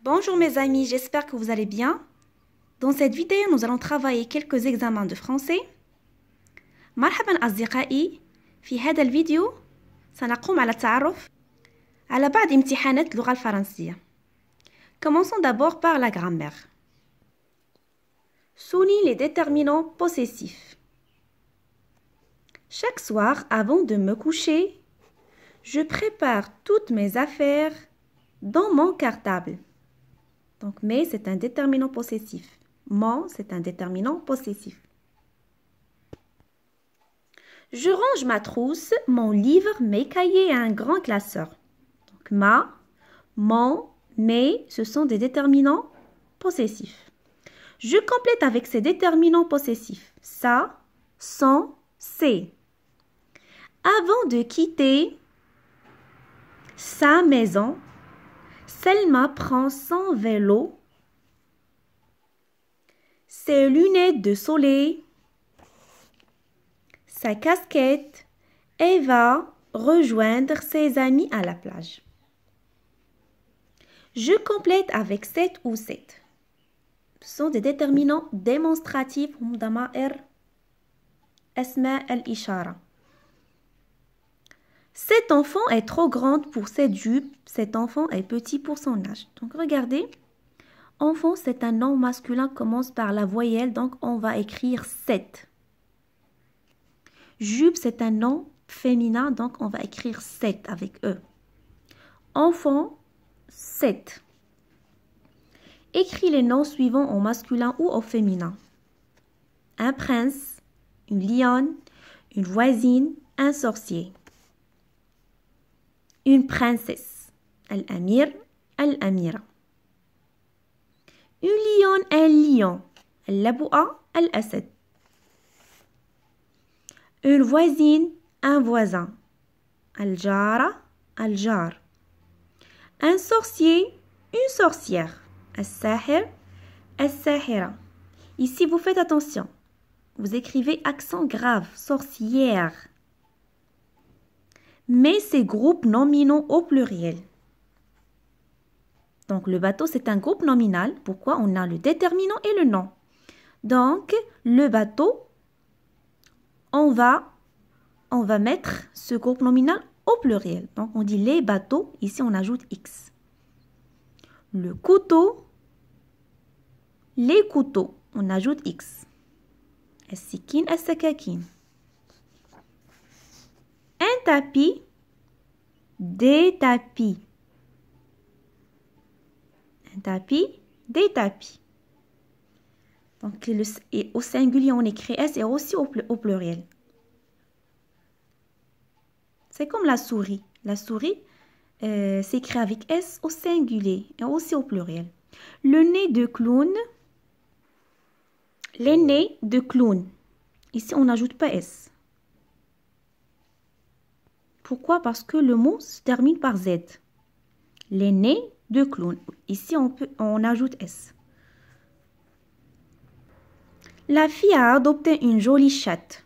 Bonjour mes amis, j'espère que vous allez bien. Dans cette vidéo, nous allons travailler quelques examens de français. مرحبا أصدقائي، في هذا الفيديو سنقوم على التعرف على بعض امتحانات اللغة الفرنسية. Commençons d'abord par la grammaire. Souligne les déterminants possessifs. Chaque soir, avant de me coucher, je prépare toutes mes affaires dans mon cartable. Donc, mais c'est un déterminant possessif. Mon, c'est un déterminant possessif. Je range ma trousse, mon livre, mes cahiers et un grand classeur. Donc, ma, mon, mes, ce sont des déterminants possessifs. Je complète avec ces déterminants possessifs. Ça, son, c'est. Avant de quitter sa maison, Selma prend son vélo, ses lunettes de soleil, sa casquette et va rejoindre ses amis à la plage. Je complète avec cette ou cette. Ce sont des déterminants démonstratifs. Cet enfant est trop grande pour cette jupe. Cet enfant est petit pour son âge. Donc, regardez. Enfant, c'est un nom masculin, commence par la voyelle. Donc, on va écrire 7. Jupe, c'est un nom féminin. Donc, on va écrire 7 avec E. Enfant, 7. Écris les noms suivants au masculin ou au féminin. Un prince, une lionne, une voisine, un sorcier. Une princesse. Al-Amir, Al-Amira. Une lionne, un lion. Al-Laboua, Al-Asad. Une voisine, un voisin. Al-Jara, Al-Jar. Un sorcier, une sorcière. Al-Sahir, Al-Sahira. Ici, vous faites attention. Vous écrivez accent grave, sorcière. Mais ces groupes nominaux au pluriel. Donc, le bateau, c'est un groupe nominal. Pourquoi? On a le déterminant et le nom. Donc, le bateau, on va mettre ce groupe nominal au pluriel. Donc, on dit les bateaux. Ici, on ajoute X. Le couteau, les couteaux. On ajoute X. As-sikin, as-sakakin. Un tapis, des tapis. Un tapis, des tapis. Donc, au singulier, on écrit S et aussi au pluriel. C'est comme la souris. La souris s'écrit avec S au singulier et aussi au pluriel. Le nez de clown, les nez de clown. Ici, on n'ajoute pas S. Pourquoi? Parce que le mot se termine par Z. Les nez de clown. Ici, on ajoute S. La fille a adopté une jolie chatte.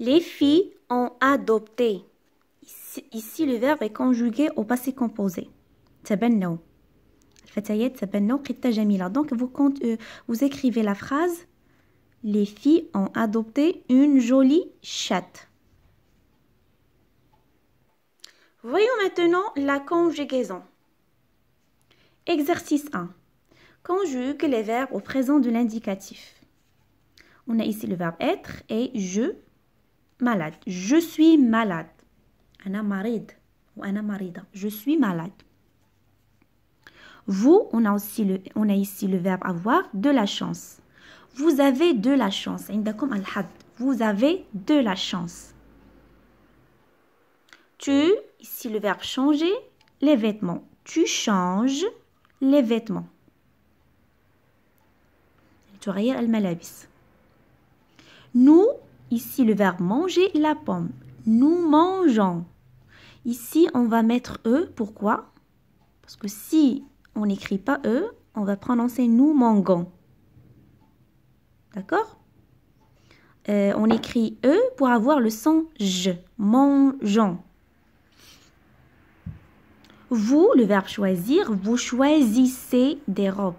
Les filles ont adopté. Ici, le verbe est conjugué au passé composé. تبنوا. الفتيات تبنوا قطة جميلة. Donc, vous écrivez la phrase. Les filles ont adopté une jolie chatte. Voyons maintenant la conjugaison. Exercice 1. Conjugue les verbes au présent de l'indicatif. On a ici le verbe être et je, malade. Je suis malade. أنا مريض ou أنا مريضة. Je suis malade. Vous, on a ici le verbe avoir, de la chance. Vous avez de la chance. عندكم الحظ. Vous avez de la chance. Tu, ici le verbe changer, les vêtements. Tu changes les vêtements. تغير الملابس. Nous, ici le verbe manger, la pomme. Nous mangeons. Ici, on va mettre E. Pourquoi? Parce que si on n'écrit pas E, on va prononcer nous mangeons. D'accord? on écrit E pour avoir le son J. Mangeons. Vous, le verbe choisir, vous choisissez des robes.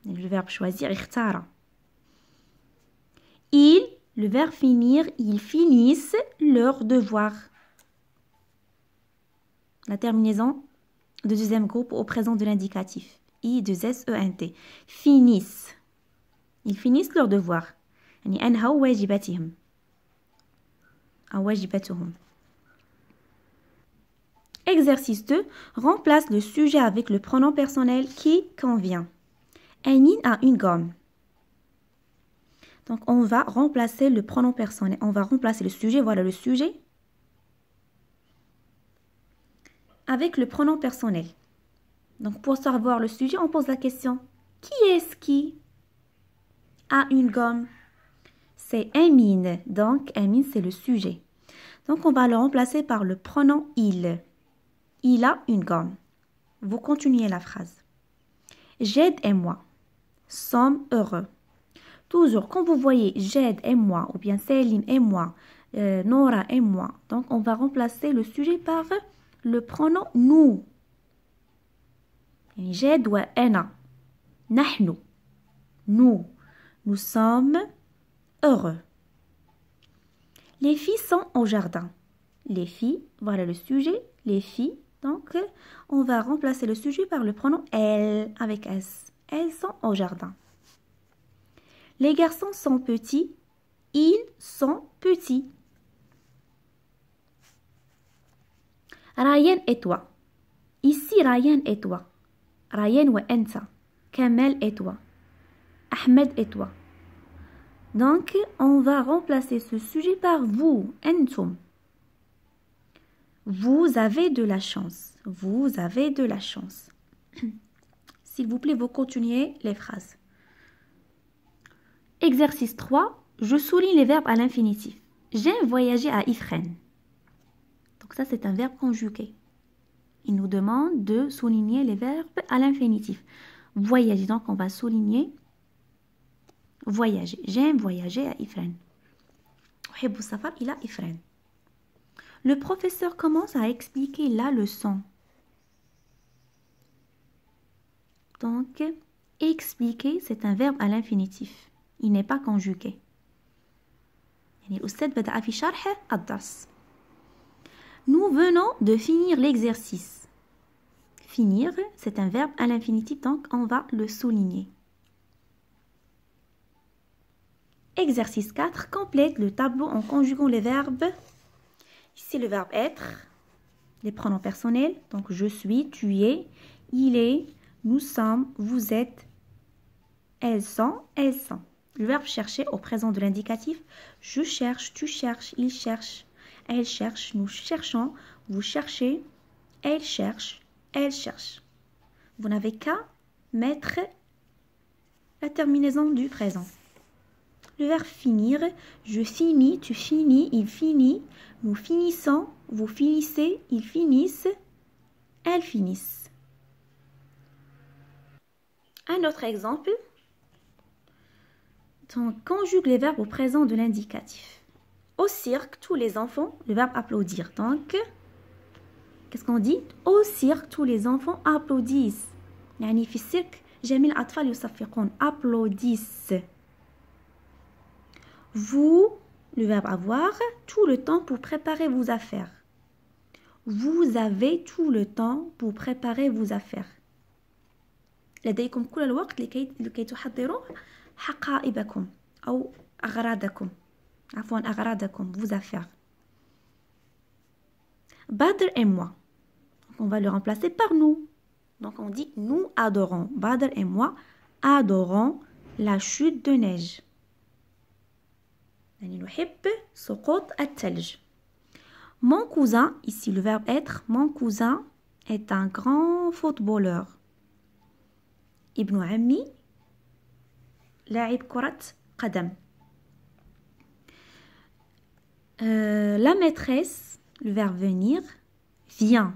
Le verbe choisir, ikhtara. Ils, le verbe finir, ils finissent leur devoir. La terminaison de deuxième groupe au présent de l'indicatif. I, 2 S, E, N, T. Finissent. Ils finissent leur devoir. يعني أنهوا واجباتهم. أو واجباتهم. Exercice 2. Remplace le sujet avec le pronom personnel qui convient. Amin a une gomme. Donc, on va remplacer le pronom personnel. On va remplacer le sujet. Voilà le sujet. Avec le pronom personnel. Donc, pour savoir le sujet, on pose la question. Qui est-ce qui a une gomme? C'est Amin. Donc, Amin, c'est le sujet. Donc, on va le remplacer par le pronom il. Il a une gomme. Vous continuez la phrase. Jed et moi sommes heureux. Toujours, quand vous voyez Jed et moi, ou bien Selim et moi, Nora et moi, donc on va remplacer le sujet par le pronom nous. Jed wa ana. Nahnu. Nous. Nous sommes heureux. Les filles sont au jardin. Les filles, voilà le sujet, les filles. Donc, on va remplacer le sujet par le pronom elles avec S. Elles sont au jardin. Les garçons sont petits. Ils sont petits. Ryan et toi. Ici, Ryan et toi. Ryan wa anta. Kamel et toi. Ahmed et toi. Donc, on va remplacer ce sujet par vous. Entum. Vous avez de la chance. Vous avez de la chance. S'il vous plaît, vous continuez les phrases. Exercice 3. Je souligne les verbes à l'infinitif. J'aime voyager à Ifrane. Donc ça, c'est un verbe conjugué. Il nous demande de souligner les verbes à l'infinitif. Voyager, donc on va souligner voyager. J'aime voyager à Ifrane. أحب السفر إلى إفران. Le professeur commence à expliquer la leçon. Donc, expliquer, c'est un verbe à l'infinitif. Il n'est pas conjugué. الأستاذ بدأ في شرح الدرس. Nous venons de finir l'exercice. Finir, c'est un verbe à l'infinitif, donc on va le souligner. Exercice 4. Complète le tableau en conjuguant les verbes. Ici, le verbe être, les pronoms personnels. Donc, je suis, tu es, il est, nous sommes, vous êtes, elles sont, elles sont. Le verbe chercher au présent de l'indicatif. Je cherche, tu cherches, il cherche, elle cherche, nous cherchons, vous cherchez, elle cherche, elle cherche. Vous n'avez qu'à mettre la terminaison du présent. Le verbe finir, je finis, tu finis, il finit, nous finissons, vous finissez, ils finissent, elles finissent. Un autre exemple. Donc, conjugue les verbes au présent de l'indicatif. Au cirque, tous les enfants, le verbe applaudir. Donc, qu'est-ce qu'on dit? Au cirque, tous les enfants applaudissent. يعني في السيرك جميع الأطفال يصفقون. Applaudissent. Vous, le verbe avoir, tout le temps pour préparer vos affaires. Vous avez tout le temps pour préparer vos affaires. لديكم كل الوقت لكي تحضروا حقائبكم أو أغراضكم. عفوا أغراضكم, vos affaires. Badr et moi. Donc on va le remplacer par nous. Donc on dit nous adorons. Badr et moi adorons la chute de neige. يعني نحب سقوط الثلج. Mon cousin, ici le verbe être, mon cousin est un grand footballeur. ابن عمي لاعب كرة قدم. La maîtresse, le verbe venir, vient.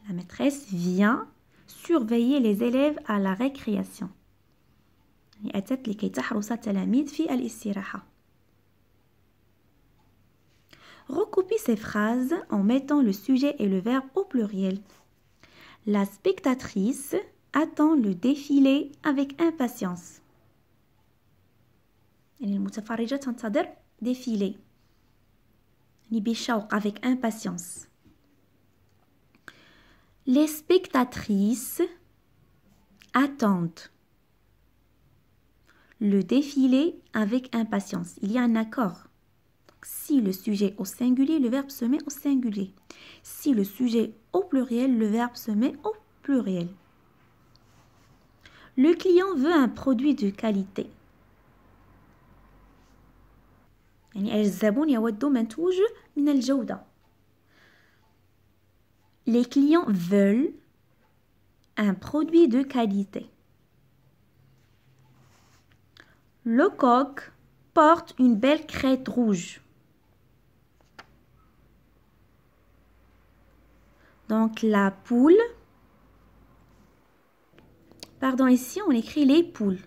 La maîtresse vient surveiller les élèves à la récréation. يعني أتت لكي تحرس التلاميذ في الاستراحة. Recopie ces phrases en mettant le sujet et le verbe au pluriel. La spectatrice attend le défilé avec impatience. يعني المتفرجة تنتظر défilé. يعني بشوق avec impatience. Les spectatrices attendent le défilé avec impatience. Il y a un accord. Donc, si le sujet est au singulier, le verbe se met au singulier. Si le sujet est au pluriel, le verbe se met au pluriel. Le client veut un produit de qualité. يعني الزبون يود منتوج من الجودة. Les clients veulent un produit de qualité. Le coq porte une belle crête rouge. Donc la poule, pardon, ici on écrit les poules.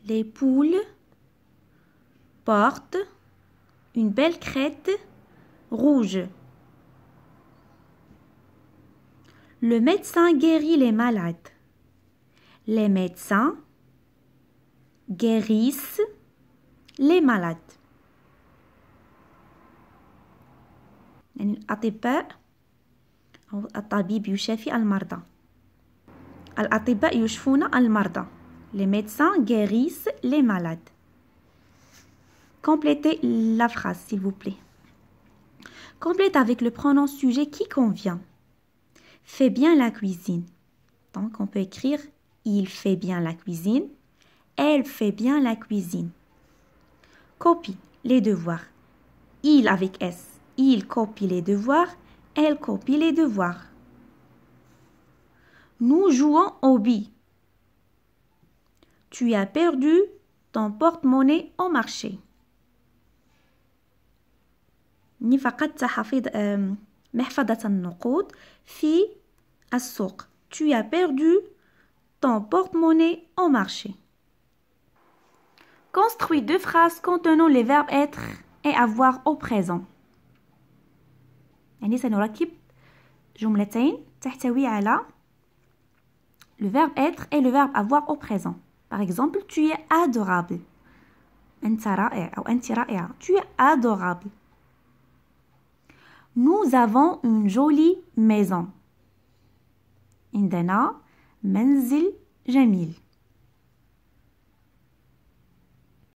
Les poules portent une belle crête rouge. Le médecin guérit les malades. Les médecins guérissent les malades. يعني الأطباء أو الطبيب يشافي المرضى. الأطباء يشفون المرضى. Les médecins guérissent les malades. Complétez la phrase, s'il vous plaît. Complète avec le pronom sujet qui convient. Fait bien la cuisine. Donc, on peut écrire il fait bien la cuisine. Elle fait bien la cuisine. Copie les devoirs. Il avec S. Il copie les devoirs. Elle copie les devoirs. Nous jouons aux billes. Tu as perdu ton porte-monnaie au marché. ni فقدت محفظة النقود في السوق. Tu as perdu ton porte-monnaie au marché. Construis deux phrases contenant les verbes être et avoir au présent. يعني سنركب جملتين تحتوي على le verbe être et le verbe avoir au présent. Par exemple, tu es adorable. أنت رائع أو أنت رائعة. Tu es adorable. Nous avons une jolie maison. عندنا منزل جميل.